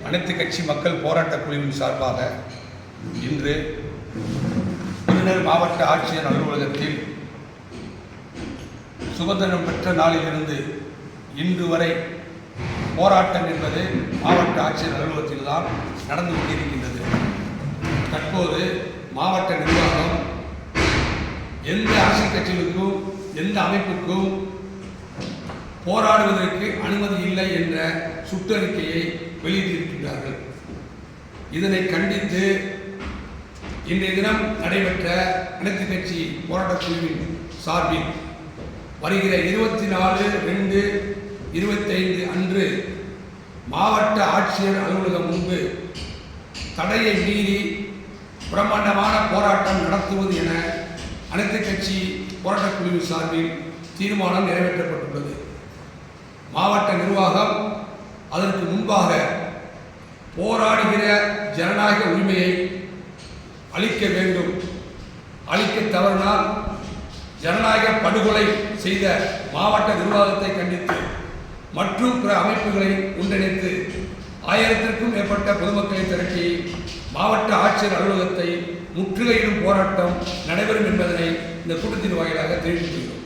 அனைத்து கட்சி மக்கள் போராட்டக் குழுவின் சார்பாக இன்று விருதுநகர் மாவட்ட ஆட்சியர் அலுவலகத்தில் சுதந்திரம் பெற்ற நாளிலிருந்து இன்று வரை போராட்டம் என்பது மாவட்ட ஆட்சியர் அலுவலகத்தில் தான் நடந்து கொண்டிருக்கின்றது. தற்போது மாவட்ட நிர்வாகம் எந்த அரசியல் கட்சிகளுக்கும் எந்த அமைப்புக்கும் போராடுவதற்கு அனுமதி இல்லை என்ற சுற்றறிக்கையை வெளியிட்டிருக்கின்றார்கள். இதனை கண்டித்து இன்றைய தினம் நடைபெற்ற அனைத்து கட்சி போராட்டக் குழுவின் சார்பில் வருகிற 24/2/25 அன்று மாவட்ட ஆட்சியர் அலுவலகம் முன்பு தடையை மீறி பிரம்மாண்டமான போராட்டம் நடத்துவது என அனைத்து கட்சி போராட்டக் குழுவின் சார்பில் தீர்மானம் நிறைவேற்றப்பட்டுள்ளது. மாவட்ட நிர்வாகம் அதற்கு முன்பாக போராடுகிற ஜனநாயக உரிமையை அளிக்க வேண்டும். அளிக்க தவறினால் ஜனநாயக படுகொலை செய்த மாவட்ட நிர்வாகத்தை கண்டித்து மற்றும் பிற அமைப்புகளை ஒன்றிணைத்து 1000க்கும் மேற்பட்ட பொதுமக்களை திரட்டி மாவட்ட ஆட்சியர் அலுவலகத்தை முற்றுகையிடும் போராட்டம் நடைபெறும் என்பதனை இந்த கூட்டத்தின் வாயிலாக தெரிவித்துள்ளோம்.